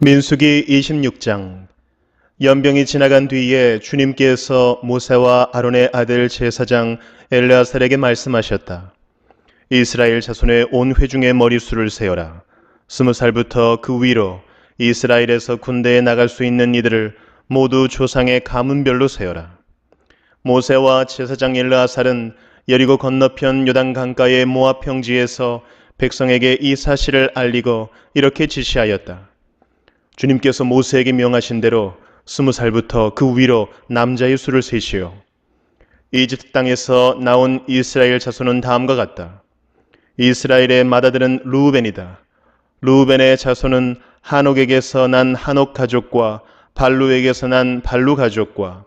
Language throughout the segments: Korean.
민수기 26장. 연병이 지나간 뒤에 주님께서 모세와 아론의 아들 제사장 엘르아살에게 말씀하셨다. 이스라엘 자손의 온 회중의 머리수를 세어라. 20살부터 그 위로 이스라엘에서 군대에 나갈 수 있는 이들을 모두 조상의 가문별로 세어라. 모세와 제사장 엘르아살은 여리고 건너편 요단 강가의 모압 평지에서 백성에게 이 사실을 알리고 이렇게 지시하였다. 주님께서 모세에게 명하신 대로 20살부터 그 위로 남자의 수를 세시오. 이집트 땅에서 나온 이스라엘 자손은 다음과 같다. 이스라엘의 맏아들은 르우벤이다. 르우벤의 자손은 하녹에게서 난 하녹 가족과 발루에게서 난 발루 가족과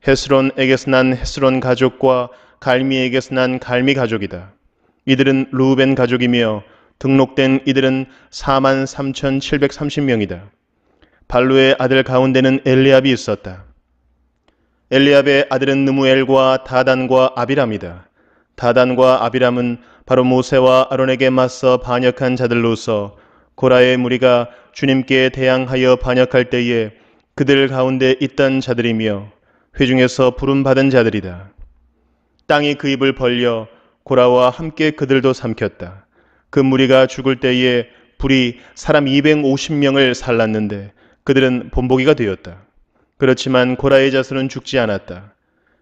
헤스론에게서 난 헤스론 가족과 갈미에게서 난 갈미 가족이다. 이들은 르우벤 가족이며 등록된 이들은 43,730명이다. 발루의 아들 가운데는 엘리압이 있었다. 엘리압의 아들은 느무엘과 다단과 아비람이다. 다단과 아비람은 바로 모세와 아론에게 맞서 반역한 자들로서 고라의 무리가 주님께 대항하여 반역할 때에 그들 가운데 있던 자들이며 회중에서 부름받은 자들이다. 땅이 그 입을 벌려 고라와 함께 그들도 삼켰다. 그 무리가 죽을 때에 불이 사람 250명을 살랐는데 그들은 본보기가 되었다. 그렇지만 고라의 자손은 죽지 않았다.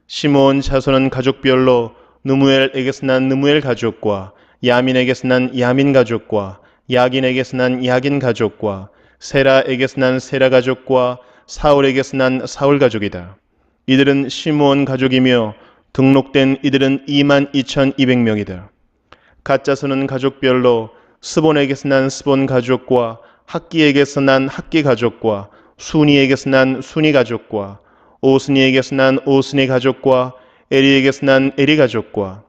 시므온 자손은 가족별로 느무엘에게서 난 느무엘 가족과 야민에게서 난 야민 가족과 야긴에게서 난 야긴 가족과 세라에게서 난 세라 가족과 사울에게서 난 사울 가족이다. 이들은 시므온 가족이며 등록된 이들은 22,200명이다. 갓 자손은 가족별로 스본에게서 난 스본 가족과 학기에게서 난 학기 가족과 순이에게서 난 순이 가족과 오스니에게서 난 오스니 가족과 에리에게서 난 에리 가족과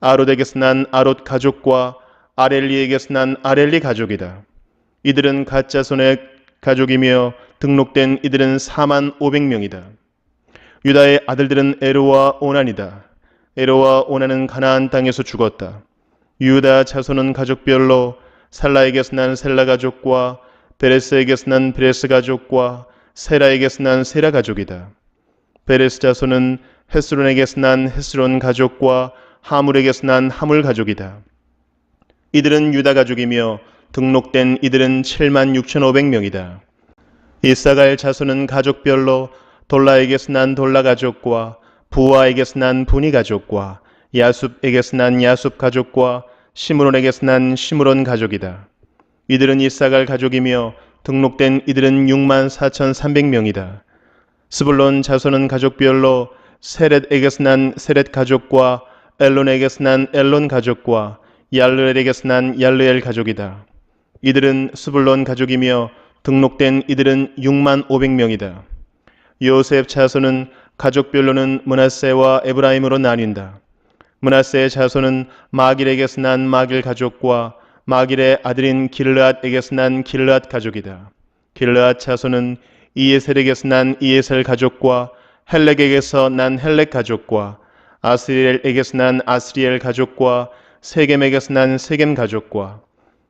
아롯에게서 난 아롯 가족과 아렐리에게서 난 아렐리 가족이다. 이들은 갓 자손의 가족이며 등록된 이들은 45,000명이다. 유다의 아들들은 에로와 오난이다. 에로와 오난은 가나안 땅에서 죽었다. 유다 자손은 가족별로 살라에게서 난 셀라 가족과 베레스에게서 난 베레스 가족과 세라에게서 난 세라 가족이다. 베레스 자손은 헤스론에게서 난 헤스론 가족과 하물에게서 난 하물 가족이다. 이들은 유다 가족이며 등록된 이들은 76,500명이다. 이사갈 자손은 가족별로 돌라에게서 난 돌라 가족과 부아에게서 난 부니 가족과 야숲에게서 난 야숲 가족과 시므론에게서 난 시므론 가족이다. 이들은 이사갈 가족이며 등록된 이들은 64,300명이다. 스불론 자손은 가족별로 세렛에게서 난 세렛 가족과 엘론에게서 난 엘론 가족과 얄르엘에게서 난 얄르엘 가족이다. 이들은 스불론 가족이며 등록된 이들은 65,000명이다. 요셉 자손은 가족별로는 므낫세와 에브라임으로 나뉜다. 므낫세의 자손은 마길에게서 난 마길 가족과 마길의 아들인 길르앗에게서 난 길르앗 가족이다. 길르앗 자손은 이에셀에게서 난 이에셀 가족과 헬렉에게서 난 헬렉 가족과 아스리엘에게서 난 아스리엘 가족과 세겜에게서 난 세겜 가족과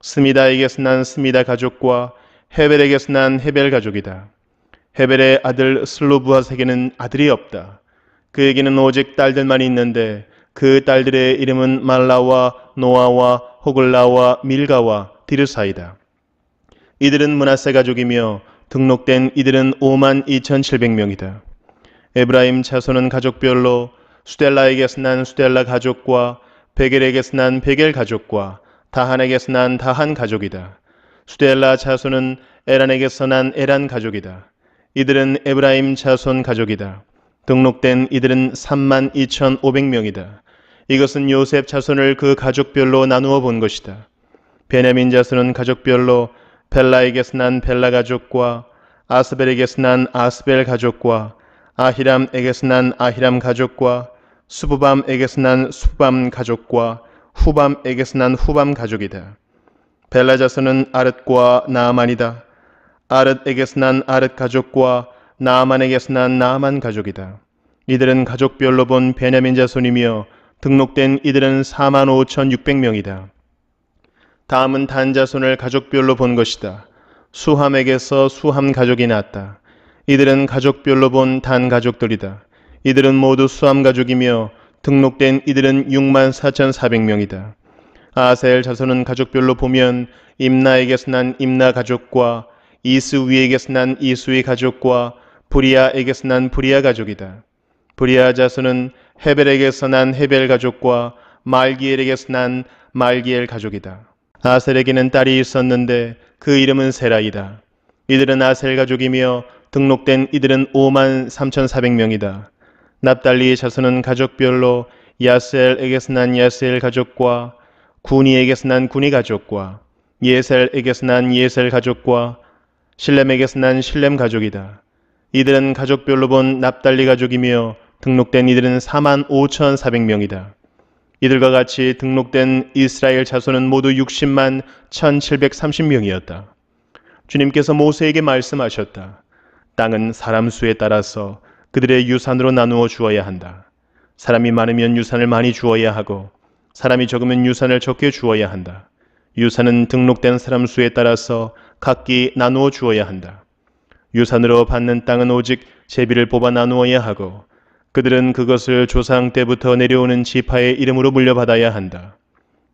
스미다에게서 난 스미다 가족과 헤벨에게서 난 헤벨 가족이다. 헤벨의 아들 슬로브핫에게는 아들이 없다. 그에게는 오직 딸들만 있는데 그 딸들의 이름은 말라와 노아와 호글라와 밀가와 디르사이다. 이들은 므낫세 가족이며 등록된 이들은 52,700명이다. 에브라임 자손은 가족별로 수델라에게서 난 수델라 가족과 베겔에게서 난 베겔 가족과 다한에게서 난 다한 가족이다. 수델라 자손은 에란에게서 난 에란 가족이다. 이들은 에브라임 자손 가족이다. 등록된 이들은 32,500명이다. 이것은 요셉 자손을 그 가족별로 나누어 본 것이다. 베냐민 자손은 가족별로 벨라에게서 난 벨라 가족과 아스벨에게서 난 아스벨 가족과 아히람에게서 난 아히람 가족과 수부밤에게서 난 수부밤 가족과 후밤에게서 난 후밤 가족이다. 벨라 자손은 아릇과 나아만이다. 아릇에게서 난 아릇 가족과 나아만에게서 난 나아만 가족이다. 이들은 가족별로 본 베냐민 자손이며 등록된 이들은 45,600명이다. 다음은 단 자손을 가족별로 본 것이다. 수함에게서 수함 가족이 났다. 이들은 가족별로 본 단 가족들이다. 이들은 모두 수함 가족이며 등록된 이들은 64,400명이다. 아셀 자손은 가족별로 보면 임나에게서 난 임나 가족과 이스위에게서 난 이스위 가족과 브리아에게서 난 브리아 가족이다. 브리아 자손은 헤벨에게서 난 헤벨 가족과 말기엘에게서 난 말기엘 가족이다. 아셀에게는 딸이 있었는데 그 이름은 세라이다. 이들은 아셀 가족이며 등록된 이들은 53,400명이다. 납달리의 자손은 가족별로 야셀에게서 난 야셀 가족과 구니에게서 난 구니 가족과 예셀에게서 난 예셀 가족과 실렘에게서 난 실렘 가족이다. 이들은 가족별로 본 납달리 가족이며 등록된 이들은 45,400명이다. 이들과 같이 등록된 이스라엘 자손은 모두 60만 1,730명이었다. 주님께서 모세에게 말씀하셨다. 땅은 사람 수에 따라서 그들의 유산으로 나누어 주어야 한다. 사람이 많으면 유산을 많이 주어야 하고 사람이 적으면 유산을 적게 주어야 한다. 유산은 등록된 사람 수에 따라서 각기 나누어 주어야 한다. 유산으로 받는 땅은 오직 제비를 뽑아 나누어야 하고 그들은 그것을 조상 때부터 내려오는 지파의 이름으로 물려받아야 한다.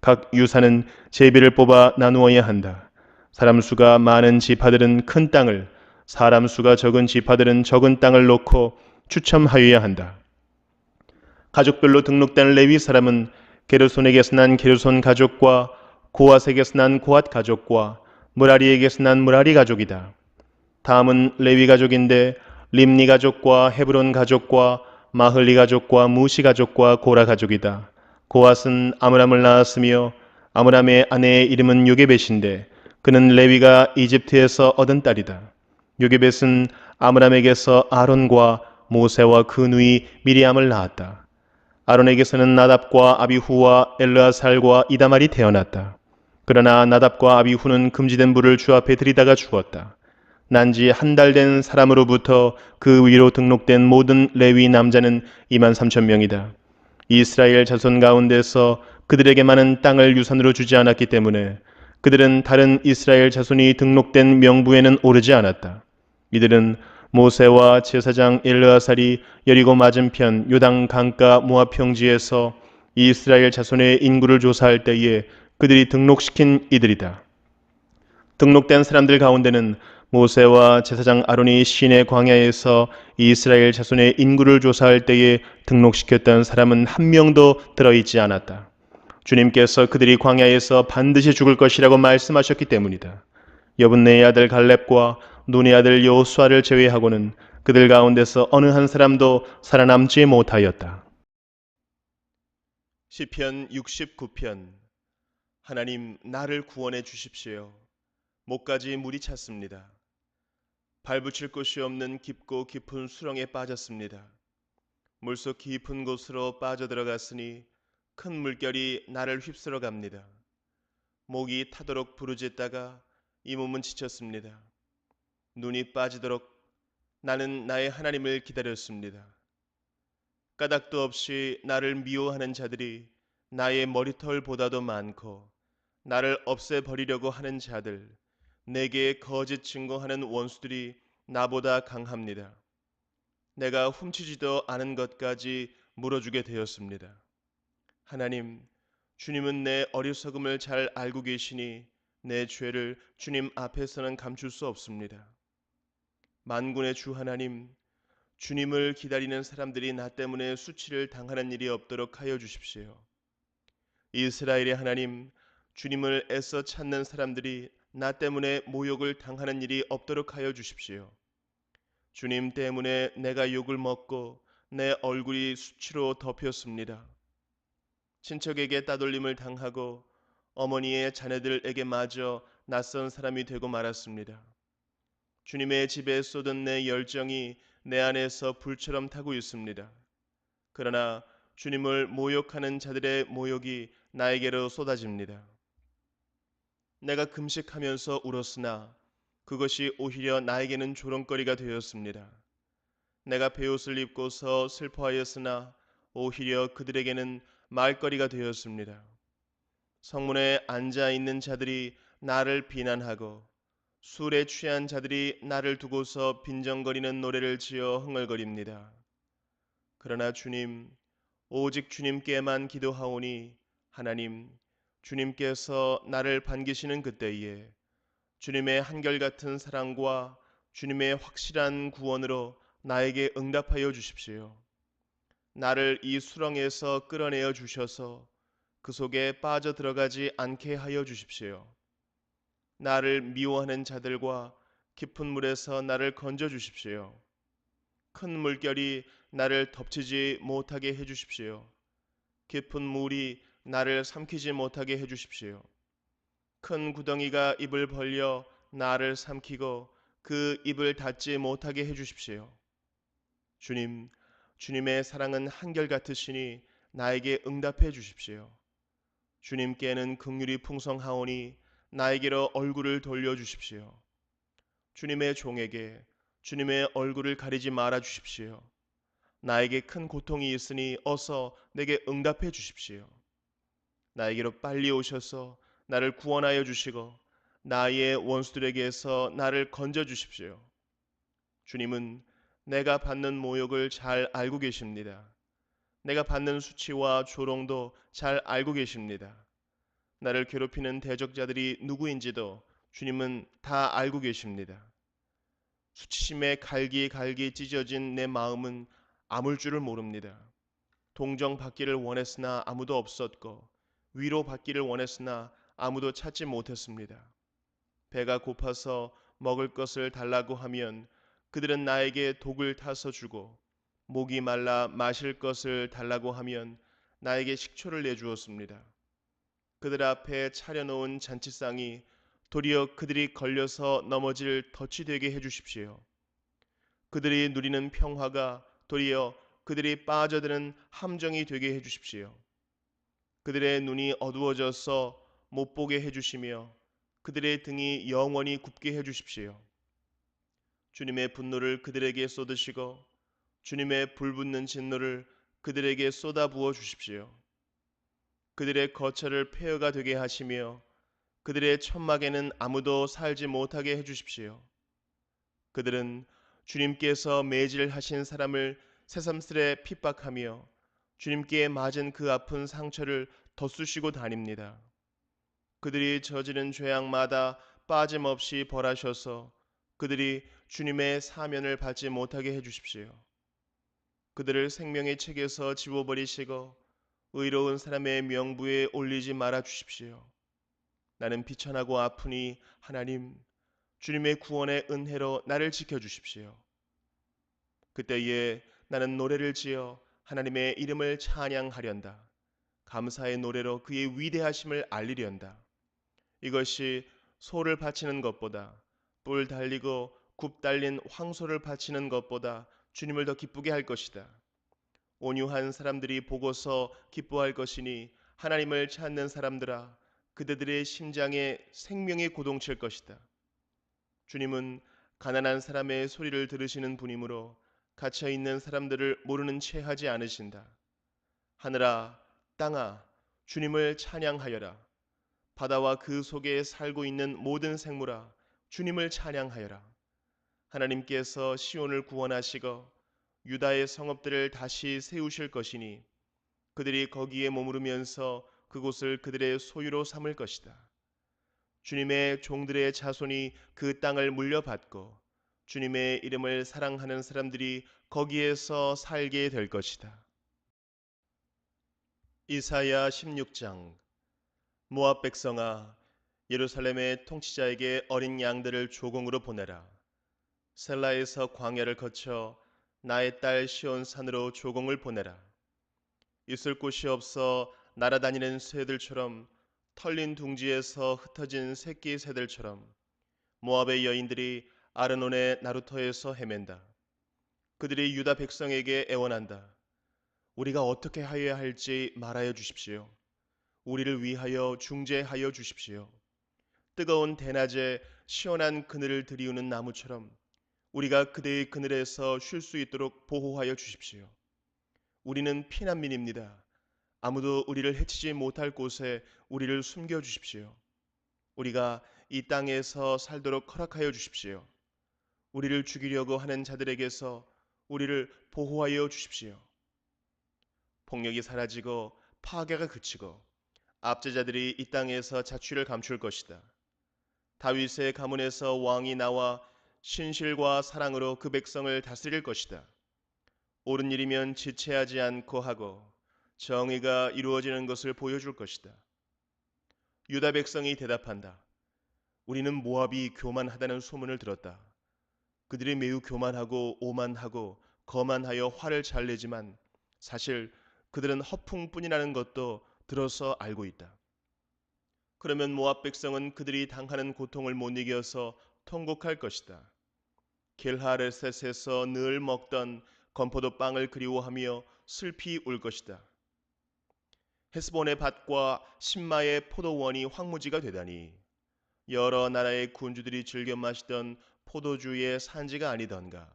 각 유산은 제비를 뽑아 나누어야 한다. 사람 수가 많은 지파들은 큰 땅을, 사람 수가 적은 지파들은 적은 땅을 놓고 추첨하여야 한다. 가족별로 등록된 레위 사람은 게르손에게서 난 게르손 가족과 고앗에게서 난 고앗 가족과 무라리에게서 난 무라리 가족이다. 다음은 레위 가족인데 림니 가족과 헤브론 가족과 마흘리 가족과 무시 가족과 고라 가족이다. 고앗은 아므람을 낳았으며 아므람의 아내의 이름은 요게벳인데 그는 레위가 이집트에서 얻은 딸이다. 요게벳은 아므람에게서 아론과 모세와 그 누이 미리암을 낳았다. 아론에게서는 나답과 아비후와 엘르아살과 이다말이 태어났다. 그러나 나답과 아비후는 금지된 불을 주 앞에 들이다가 죽었다. 난지 한 달 된 사람으로부터 그 위로 등록된 모든 레위 남자는 23,000명이다. 이스라엘 자손 가운데서 그들에게 많은 땅을 유산으로 주지 않았기 때문에 그들은 다른 이스라엘 자손이 등록된 명부에는 오르지 않았다. 이들은 모세와 제사장 엘르아살이 여리고 맞은편 요단 강가 모압 평지에서 이스라엘 자손의 인구를 조사할 때에 그들이 등록시킨 이들이다. 등록된 사람들 가운데는 모세와 제사장 아론이 시내 광야에서 이스라엘 자손의 인구를 조사할 때에 등록시켰던 사람은 한 명도 들어있지 않았다. 주님께서 그들이 광야에서 반드시 죽을 것이라고 말씀하셨기 때문이다. 여분네의 아들 갈렙과 눈의 아들 여호수아를 제외하고는 그들 가운데서 어느 한 사람도 살아남지 못하였다. 시편 69편. 하나님, 나를 구원해 주십시오. 목까지 물이 찼습니다. 발붙일 곳이 없는 깊고 깊은 수렁에 빠졌습니다. 물속 깊은 곳으로 빠져들어갔으니 큰 물결이 나를 휩쓸어 갑니다. 목이 타도록 부르짖다가 이 몸은 지쳤습니다. 눈이 빠지도록 나는 나의 하나님을 기다렸습니다. 까닭도 없이 나를 미워하는 자들이 나의 머리털보다도 많고 나를 없애버리려고 하는 자들, 내게 거짓 증거하는 원수들이 나보다 강합니다. 내가 훔치지도 않은 것까지 물어주게 되었습니다. 하나님, 주님은 내 어리석음을 잘 알고 계시니 내 죄를 주님 앞에서는 감출 수 없습니다. 만군의 주 하나님, 주님을 기다리는 사람들이 나 때문에 수치를 당하는 일이 없도록 하여 주십시오. 이스라엘의 하나님, 주님을 애써 찾는 사람들이 나 때문에 모욕을 당하는 일이 없도록 하여 주십시오. 주님 때문에 내가 욕을 먹고 내 얼굴이 수치로 덮였습니다. 친척에게 따돌림을 당하고 어머니의 자녀들에게 마저 낯선 사람이 되고 말았습니다. 주님의 집에 쏟은 내 열정이 내 안에서 불처럼 타고 있습니다. 그러나 주님을 모욕하는 자들의 모욕이 나에게로 쏟아집니다. 내가 금식하면서 울었으나 그것이 오히려 나에게는 조롱거리가 되었습니다. 내가 베옷을 입고서 슬퍼하였으나 오히려 그들에게는 말거리가 되었습니다. 성문에 앉아 있는 자들이 나를 비난하고 술에 취한 자들이 나를 두고서 빈정거리는 노래를 지어 흥얼거립니다. 그러나 주님, 오직 주님께만 기도하오니 하나님, 주님께서 나를 반기시는 그때에 주님의 한결같은 사랑과 주님의 확실한 구원으로 나에게 응답하여 주십시오. 나를 이 수렁에서 끌어내어 주셔서 그 속에 빠져 들어가지 않게 하여 주십시오. 나를 미워하는 자들과 깊은 물에서 나를 건져 주십시오. 큰 물결이 나를 덮치지 못하게 해 주십시오. 깊은 물이 나를 삼키지 못하게 해 주십시오. 큰 구덩이가 입을 벌려 나를 삼키고 그 입을 닫지 못하게 해 주십시오. 주님, 주님의 사랑은 한결같으시니 나에게 응답해 주십시오. 주님께는 긍휼이 풍성하오니 나에게로 얼굴을 돌려 주십시오. 주님의 종에게 주님의 얼굴을 가리지 말아 주십시오. 나에게 큰 고통이 있으니 어서 내게 응답해 주십시오. 나에게로 빨리 오셔서 나를 구원하여 주시고 나의 원수들에게서 나를 건져 주십시오. 주님은 내가 받는 모욕을 잘 알고 계십니다. 내가 받는 수치와 조롱도 잘 알고 계십니다. 나를 괴롭히는 대적자들이 누구인지도 주님은 다 알고 계십니다. 수치심에 갈기갈기 찢어진 내 마음은 아물 줄을 모릅니다. 동정받기를 원했으나 아무도 없었고 위로받기를 원했으나 아무도 찾지 못했습니다. 배가 고파서 먹을 것을 달라고 하면 그들은 나에게 독을 타서 주고 목이 말라 마실 것을 달라고 하면 나에게 식초를 내주었습니다. 그들 앞에 차려놓은 잔치상이 도리어 그들이 걸려서 넘어질 덫이 되게 해주십시오. 그들이 누리는 평화가 도리어 그들이 빠져드는 함정이 되게 해주십시오. 그들의 눈이 어두워져서 못 보게 해주시며 그들의 등이 영원히 굽게 해주십시오. 주님의 분노를 그들에게 쏟으시고 주님의 불붙는 진노를 그들에게 쏟아부어 주십시오. 그들의 거처를 폐허가 되게 하시며 그들의 천막에는 아무도 살지 못하게 해주십시오. 그들은 주님께서 매질하신 사람을 새삼스레 핍박하며 주님께 맞은 그 아픈 상처를 덧쑤시고 다닙니다. 그들이 저지른 죄악마다 빠짐없이 벌하셔서 그들이 주님의 사면을 받지 못하게 해주십시오. 그들을 생명의 책에서 지워버리시고 의로운 사람의 명부에 올리지 말아 주십시오. 나는 비천하고 아프니 하나님, 주님의 구원의 은혜로 나를 지켜주십시오. 그때에 나는 노래를 지어 하나님의 이름을 찬양하련다. 감사의 노래로 그의 위대하심을 알리련다. 이것이 소를 바치는 것보다 뿔 달리고 굽 달린 황소를 바치는 것보다 주님을 더 기쁘게 할 것이다. 온유한 사람들이 보고서 기뻐할 것이니 하나님을 찾는 사람들아 그들의 심장에 생명이 고동칠 것이다. 주님은 가난한 사람의 소리를 들으시는 분이므로 갇혀 있는 사람들을 모르는 채 하지 않으신다. 하늘아, 땅아, 주님을 찬양하여라. 바다와 그 속에 살고 있는 모든 생물아, 주님을 찬양하여라. 하나님께서 시온을 구원하시고 유다의 성읍들을 다시 세우실 것이니 그들이 거기에 머무르면서 그곳을 그들의 소유로 삼을 것이다. 주님의 종들의 자손이 그 땅을 물려받고 주님의 이름을 사랑하는 사람들이 거기에서 살게 될 것이다. 이사야 16장. 모압 백성아, 예루살렘의 통치자에게 어린 양들을 조공으로 보내라. 셀라에서 광야를 거쳐 나의 딸 시온 산으로 조공을 보내라. 있을 곳이 없어 날아다니는 새들처럼 털린 둥지에서 흩어진 새끼 새들처럼 모압의 여인들이 아르논의 나루터에서 헤맨다. 그들이 유다 백성에게 애원한다. 우리가 어떻게 하여야 할지 말하여 주십시오. 우리를 위하여 중재하여 주십시오. 뜨거운 대낮에 시원한 그늘을 들이우는 나무처럼 우리가 그대의 그늘에서 쉴 수 있도록 보호하여 주십시오. 우리는 피난민입니다. 아무도 우리를 해치지 못할 곳에 우리를 숨겨 주십시오. 우리가 이 땅에서 살도록 허락하여 주십시오. 우리를 죽이려고 하는 자들에게서 우리를 보호하여 주십시오. 폭력이 사라지고 파괴가 그치고 압제자들이 이 땅에서 자취를 감출 것이다. 다윗의 가문에서 왕이 나와 신실과 사랑으로 그 백성을 다스릴 것이다. 옳은 일이면 지체하지 않고 하고 정의가 이루어지는 것을 보여줄 것이다. 유다 백성이 대답한다. 우리는 모압이 교만하다는 소문을 들었다. 그들이 매우 교만하고 오만하고 거만하여 화를 잘 내지만 사실 그들은 허풍뿐이라는 것도 들어서 알고 있다. 그러면 모압 백성은 그들이 당하는 고통을 못 이겨서 통곡할 것이다. 길하레셋에서 늘 먹던 건포도 빵을 그리워하며 슬피 울 것이다. 헤스본의 밭과 신마의 포도원이 황무지가 되다니 여러 나라의 군주들이 즐겨 마시던 포도주의 산지가 아니던가.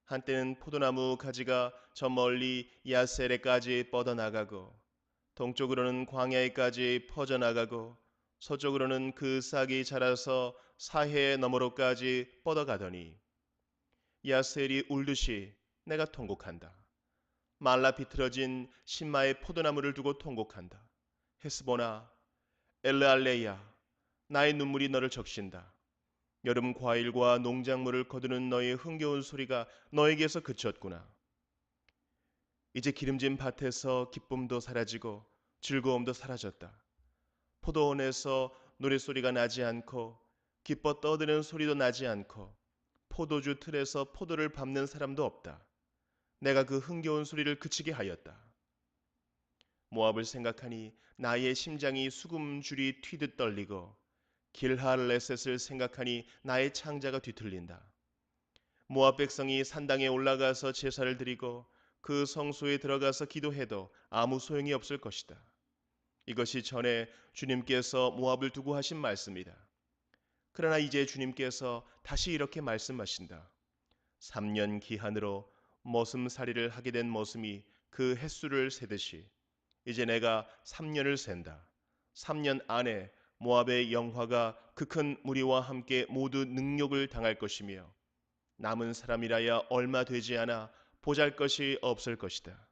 한때는 포도나무 가지가 저 멀리 야세레까지 뻗어나가고 동쪽으로는 광야에까지 퍼져나가고 서쪽으로는 그 싹이 자라서 사해 너머로까지 뻗어가더니 야셀이 울듯이 내가 통곡한다. 말라 비틀어진 신마의 포도나무를 두고 통곡한다. 헤스보나 엘르알레야 나의 눈물이 너를 적신다. 여름 과일과 농작물을 거두는 너의 흥겨운 소리가 너에게서 그쳤구나. 이제 기름진 밭에서 기쁨도 사라지고 즐거움도 사라졌다. 포도원에서 노랫소리가 나지 않고 기뻐 떠드는 소리도 나지 않고 포도주 틀에서 포도를 밟는 사람도 없다. 내가 그 흥겨운 소리를 그치게 하였다. 모압을 생각하니 나의 심장이 수금줄이 튀듯 떨리고 길하레셋을 생각하니 나의 창자가 뒤틀린다. 모압 백성이 산당에 올라가서 제사를 드리고 그 성소에 들어가서 기도해도 아무 소용이 없을 것이다. 이것이 전에 주님께서 모압을 두고 하신 말씀이다. 그러나 이제 주님께서 다시 이렇게 말씀하신다. 3년 기한으로 머슴살이를 하게 된 머슴이 그 횟수를 세듯이 이제 내가 3년을 센다. 3년 안에 모압의 영화가 그 큰 무리와 함께 모두 능욕을 당할 것이며 남은 사람이라야 얼마 되지 않아 보잘것이 없을 것이다.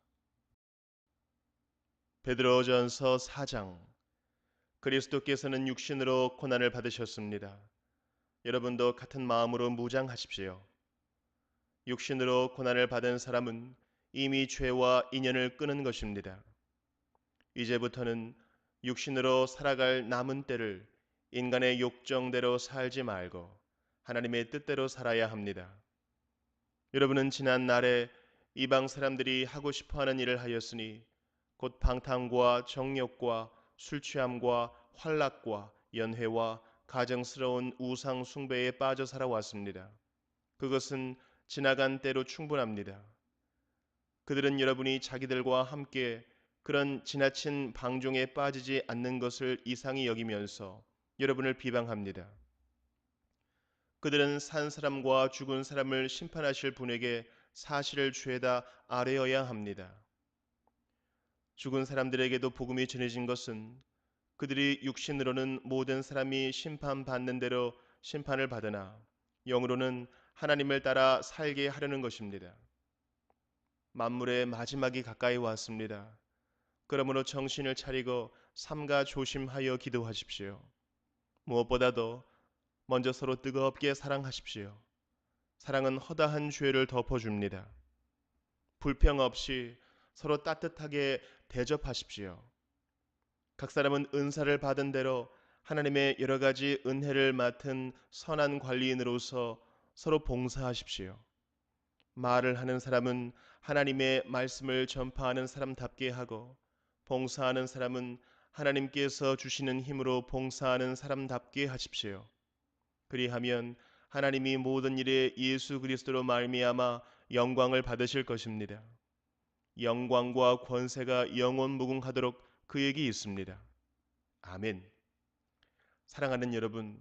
베드로전서 4장. 그리스도께서는 육신으로 고난을 받으셨습니다. 여러분도 같은 마음으로 무장하십시오. 육신으로 고난을 받은 사람은 이미 죄와 인연을 끊은 것입니다. 이제부터는 육신으로 살아갈 남은 때를 인간의 욕정대로 살지 말고 하나님의 뜻대로 살아야 합니다. 여러분은 지난 날에 이방 사람들이 하고 싶어하는 일을 하였으니 곧 방탕과 정욕과 술취함과 환락과 연회와 가정스러운 우상 숭배에 빠져 살아왔습니다. 그것은 지나간 때로 충분합니다. 그들은 여러분이 자기들과 함께 그런 지나친 방종에 빠지지 않는 것을 이상히 여기면서 여러분을 비방합니다. 그들은 산 사람과 죽은 사람을 심판하실 분에게 사실을 죄다 아뢰어야 합니다. 죽은 사람들에게도 복음이 전해진 것은 그들이 육신으로는 모든 사람이 심판받는 대로 심판을 받으나 영으로는 하나님을 따라 살게 하려는 것입니다. 만물의 마지막이 가까이 왔습니다. 그러므로 정신을 차리고 삼가 조심하여 기도하십시오. 무엇보다도 먼저 서로 뜨겁게 사랑하십시오. 사랑은 허다한 죄를 덮어줍니다. 불평 없이 서로 따뜻하게 대접하십시오. 각 사람은 은사를 받은 대로 하나님의 여러 가지 은혜를 맡은 선한 관리인으로서 서로 봉사하십시오. 말을 하는 사람은 하나님의 말씀을 전파하는 사람답게 하고 봉사하는 사람은 하나님께서 주시는 힘으로 봉사하는 사람답게 하십시오. 그리하면 하나님이 모든 일에 예수 그리스도로 말미암아 영광을 받으실 것입니다. 영광과 권세가 영원 무궁하도록 그에게 있습니다. 아멘. 사랑하는 여러분,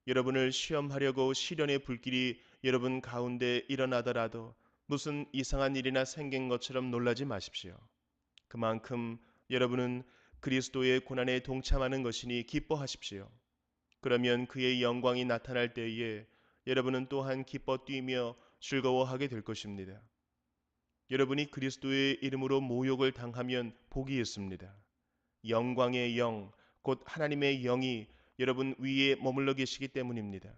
여러분을 시험하려고 시련의 불길이 여러분 가운데 일어나더라도 무슨 이상한 일이나 생긴 것처럼 놀라지 마십시오. 그만큼 여러분은 그리스도의 고난에 동참하는 것이니 기뻐하십시오. 그러면 그의 영광이 나타날 때에 여러분은 또한 기뻐 뛰며 즐거워하게 될 것입니다. 여러분이 그리스도의 이름으로 모욕을 당하면 복이 있습니다. 영광의 영, 곧 하나님의 영이 여러분 위에 머물러 계시기 때문입니다.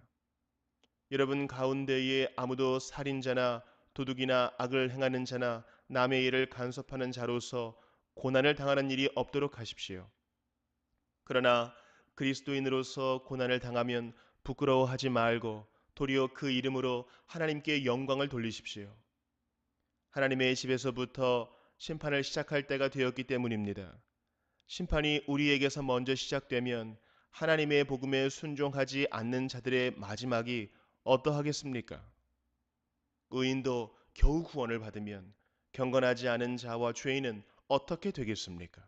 여러분 가운데에 아무도 살인자나 도둑이나 악을 행하는 자나 남의 일을 간섭하는 자로서 고난을 당하는 일이 없도록 하십시오. 그러나 그리스도인으로서 고난을 당하면 부끄러워하지 말고 도리어 그 이름으로 하나님께 영광을 돌리십시오. 하나님의 집에서부터 심판을 시작할 때가 되었기 때문입니다. 심판이 우리에게서 먼저 시작되면 하나님의 복음에 순종하지 않는 자들의 마지막이 어떠하겠습니까? 의인도 겨우 구원을 받으면 경건하지 않은 자와 죄인은 어떻게 되겠습니까?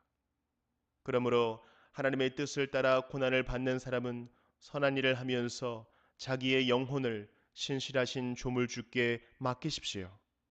그러므로 하나님의 뜻을 따라 고난을 받는 사람은 선한 일을 하면서 자기의 영혼을 신실하신 조물주께 맡기십시오.